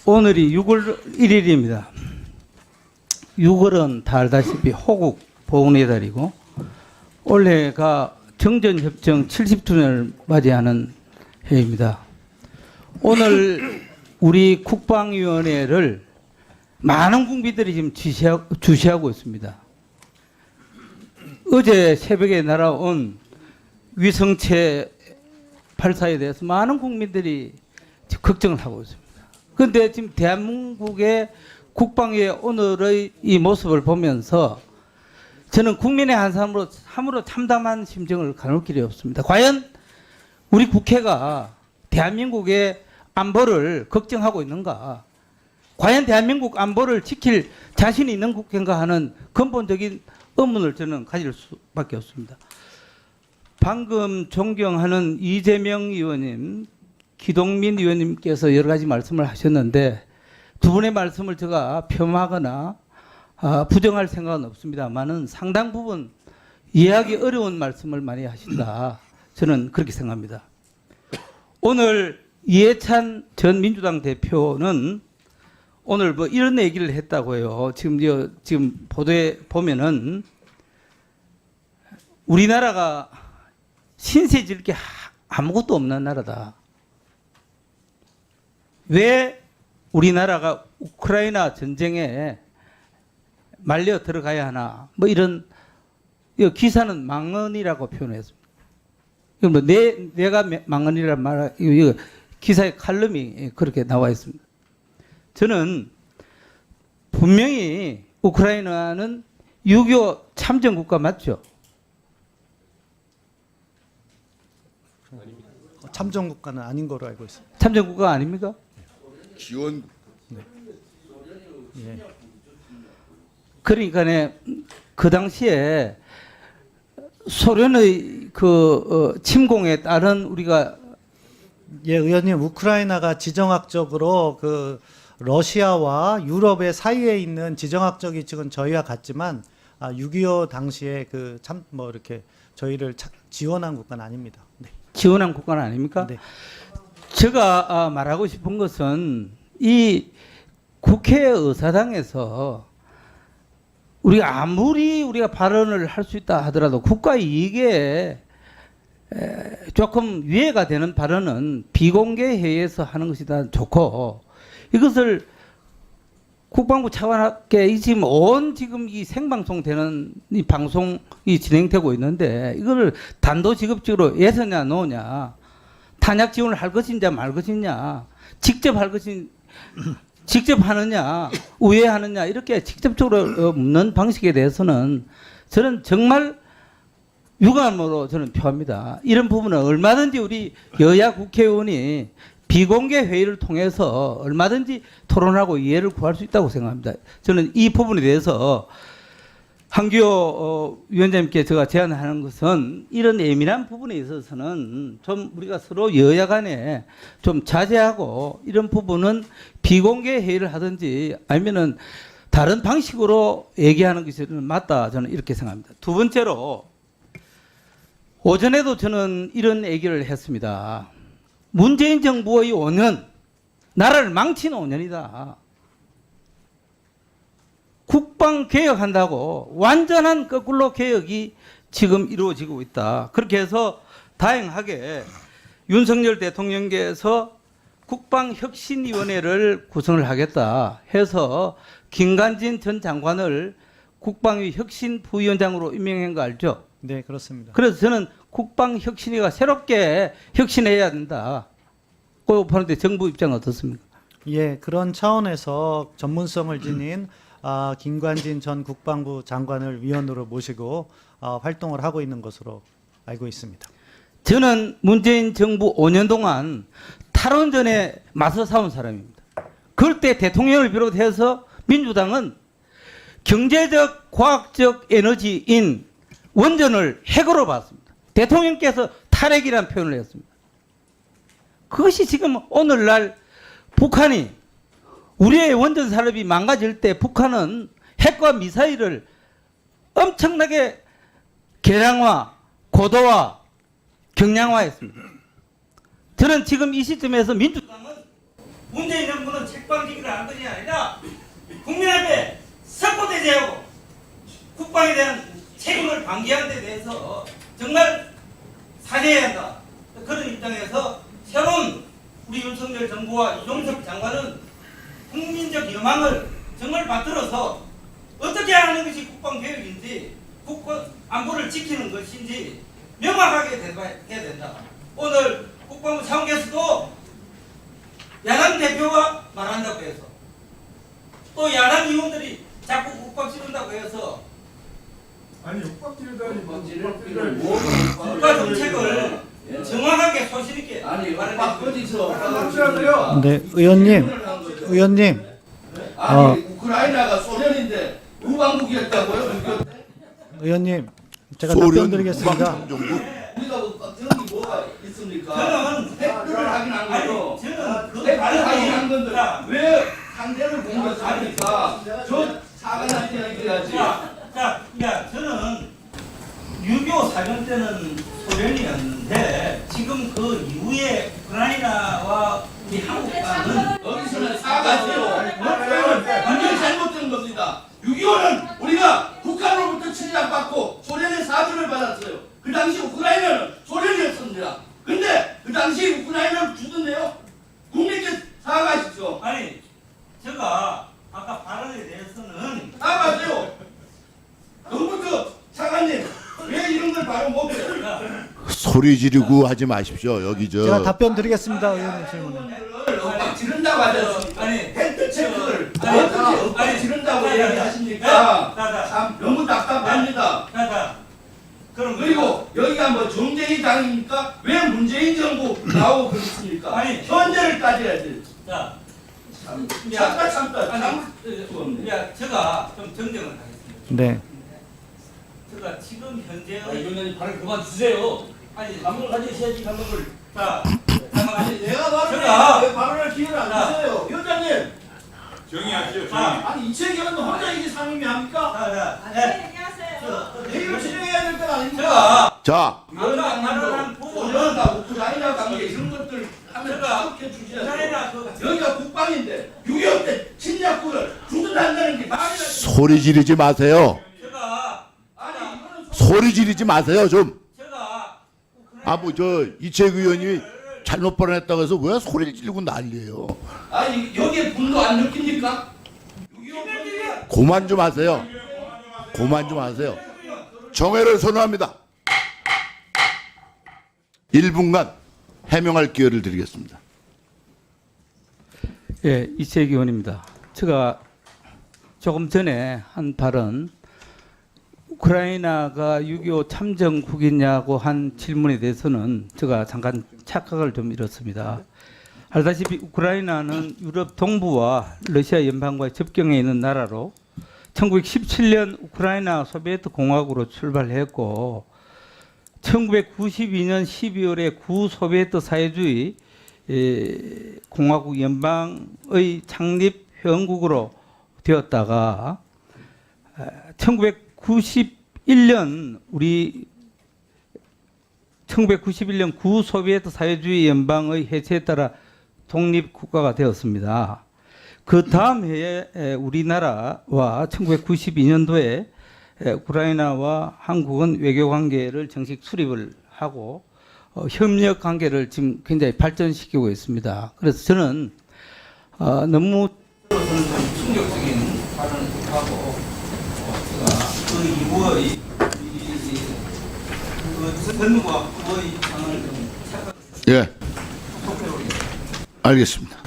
오늘이 6월 1일입니다. 6월은 다 알다시피 호국 보훈의 달이고 올해가 정전협정 70주년을 맞이하는 해입니다. 오늘 우리 국방위원회를 많은 국민들이 지금 주시하고 있습니다. 어제 새벽에 날아온 위성체 발사에 대해서 많은 국민들이 걱정을 하고 있습니다. 그런데 지금 대한민국의 국방위의 오늘의 이 모습을 보면서 저는 국민의 한 사람으로 참담한 심정을 가눌 길이 없습니다. 과연 우리 국회가 대한민국의 안보를 걱정하고 있는가? 과연 대한민국 안보를 지킬 자신이 있는 국회인가 하는 근본적인 의문을 저는 가질 수밖에 없습니다. 방금 존경하는 이재명 의원님, 기동민 의원님께서 여러 가지 말씀을 하셨는데 두 분의 말씀을 제가 폄하하거나 부정할 생각은 없습니다만은 상당 부분 이해하기 어려운 말씀을 많이 하신다. 저는 그렇게 생각합니다. 오늘 이해찬 전 민주당 대표는 오늘 뭐 이런 얘기를 했다고 해요. 지금 보도에 보면은 우리나라가 신세질 게 아무것도 없는 나라다. 왜 우리나라가 우크라이나 전쟁에 말려 들어가야 하나? 뭐 이런 기사는 망언이라고 표현했습니다. 뭐 내가 망언이란 말, 기사의 칼럼이 그렇게 나와 있습니다. 저는 분명히 우크라이나는 6.25 참전 국가 맞죠? 참전 국가는 아닌 거로 알고 있습니다. 참전 국가 아닙니까? 지원. 네. 예. 그러니까 그 당시에 소련의 침공에 따른 우리가 예, 의원님, 우크라이나가 지정학적으로 그 러시아와 유럽의 사이에 있는 지정학적 위치는 저희와 같지만 6.25 당시에 그 참 뭐 이렇게 저희를 지원한 국가는 아닙니다. 네. 지원한 국가는 아닙니까? 네. 제가 말하고 싶은 것은 이 국회 의사당에서 우리가 아무리 우리가 발언을 할 수 있다 하더라도 국가 이익에 조금 위해가 되는 발언은 비공개 회의에서 하는 것이 다 좋고 이것을 국방부 차관께 지금 이 생방송 되는 이 방송이 진행되고 있는데 이거를 단도직입적으로 예서냐 노냐 탄약 지원을 할 것이냐 말 것이냐 직접 하느냐 우회하느냐 이렇게 직접적으로 묻는 방식에 대해서는 저는 정말 유감으로 저는 표합니다. 이런 부분은 얼마든지 우리 여야 국회의원이 비공개 회의를 통해서 얼마든지 토론하고 이해를 구할 수 있다고 생각합니다. 저는 이 부분에 대해서 한규호 위원장님께 제가 제안하는 것은 이런 예민한 부분에 있어서는 좀 우리가 서로 여야 간에 좀 자제하고 이런 부분은 비공개 회의를 하든지 아니면은 다른 방식으로 얘기하는 것이 맞다. 저는 이렇게 생각합니다. 두 번째로 오전에도 저는 이런 얘기를 했습니다. 문재인 정부의 5년, 나라를 망치는 5년이다. 국방 개혁한다고 완전한 거꾸로 개혁이 지금 이루어지고 있다. 그렇게 해서 다행하게 윤석열 대통령께서 국방혁신위원회를 구성을 하겠다 해서 김관진 전 장관을 국방위 혁신부위원장으로 임명한 거 알죠? 네, 그렇습니다. 그래서 저는 국방혁신위가 새롭게 혁신해야 된다. 그 보는데 정부 입장은 어떻습니까? 예, 그런 차원에서 전문성을 지닌 김관진 전 국방부 장관을 위원으로 모시고 활동을 하고 있는 것으로 알고 있습니다. 저는 문재인 정부 5년 동안 탈원전에 맞서 싸운 사람입니다. 그럴 때 대통령을 비롯해서 민주당은 경제적, 과학적 에너지인 원전을 핵으로 봤습니다. 대통령께서 탈핵이라는 표현을 했습니다. 그것이 지금 오늘날 북한이 우리의 원전 산업이 망가질 때 북한은 핵과 미사일을 엄청나게 개량화, 고도화, 경량화했습니다. 저는 지금 이 시점에서 민주당은 문재인 정부는 책방지기 장관은 국민적 여망을 정말 받들어서 어떻게 하는 것이 국방개혁인지 국가 안보를 지키는 것인지 명확하게 대답해야 된다. 오늘 국방부 차관께서도 야당 대표가 말한다고 해서 또 야당 의원들이 자꾸 국방 치른다고 해서 아니 육박 지르다니 국가 정책을 정확하게 소신 있게 아니 말해야 어디서 네, 의원님. 아니 우크라이나가 소련인데 우방국이었다고요? 의원님, 제가 답변 드리겠습니다. 우리가 그런 게 뭐가 있습니까? 저는 핵들을 하긴 한 거죠. 저는 그 핵들을 하긴 한 건데 자, 왜 상대를 공격하니까 저 사관한테 얘기해야지. 야, 저는 6.25 사전 때는 소련이었는데 지금 그 이후에 우크라이나와 우리 한국과는 여기서는 사과하세요. 완전히 잘못된 겁니다. 6.25는 우리가 북한으로부터 침략받고 소련의 사주를 받았어요. 그 당시 우크라이나는 소련이었습니다. 근데 그 당시 우크라이나를 주던데요. 국민께 사과하십시오. 아니 제가 아까 발언에 대해서는 사과하세요. 너부터 차관님 왜 이런 걸 바로 못해요? 소리 지르고 하지 마십시오. 여기 제가 저 답변 드리겠습니다. 의원님 질문에. 막 지른다고 하지 않습니까? 아니, 팩트 체크를 아니, 어떻게 엇박 아니, 지른다고 아니, 얘기하십니까? 자, 참 너무 답답합니다. 그럼 그리고 여기가 뭐 정재희 당입니까? 왜 문재인 정부 나오고 그렇습니까? 아니. 현재를 따져야지. 자, 참다 참다 아니, 참 수가 없네. 야, 제가 좀 정정을 하겠습니다. 네. 제가 지금 현재의 의원님 발을 그만 주세요. 아니, 감독을 가지셔야지 감독을. 자, 잠깐만. 내가 제가- 왜 발언을 기회를 안 자. 주세요? 위원장님. 정의하시오. 자, 아니 이채기는 혼자 이게 상임위 합니까? 안녕하세요. 회의를 진행해야 될 건 아닙니까? 제가 자, 아까 발언한 위원장님도 부분은 소련과 우크라이나 관계 이런 것들 하면 제가 그렇게 주셔야죠. 우크라이나 그 여기가 국방인데 6.25 때 침략국을 주둔한다는 게 말이나 소리 지르지 마세요. 제가 아니 이거는 소리 지르지 마세요. 좀. 제가 아, 뭐 저 이채익 의원님이 잘못 발언했다고 해서 왜 소리를 지르고 난리예요. 아니 여기에 분노 안 느낍니까? 6.25 고만 좀 하세요. 고만 좀 하세요. 정회를 선언합니다. 1분간 해명할 기회를 드리겠습니다. 예, 이채기 의원입니다. 제가 조금 전에 한 발언 우크라이나가 6.25 참전국이냐고 한 질문에 대해서는 제가 잠깐 착각을 좀 잃었습니다. 알다시피 우크라이나는 유럽 동부와 러시아 연방과의 접경에 있는 나라로 1917년 우크라이나 소비에트 공화국으로 출발했고 1992년 12월에 구소비에트 사회주의 공화국 연방의 창립 회원국으로 되었다가 1991년 1991년 구소비에트 사회주의 연방의 해체에 따라 독립국가가 되었습니다. 그 다음 해에 우리나라와 1992년도에 우크라이나와 한국은 외교관계를 정식 수립을 하고 협력 관계를 지금 굉장히 발전시키고 있습니다. 그래서 저는 너무 충격적인 발언을 하고 그 이후의 그 전과 후의 상황을 좀 예. 알겠습니다.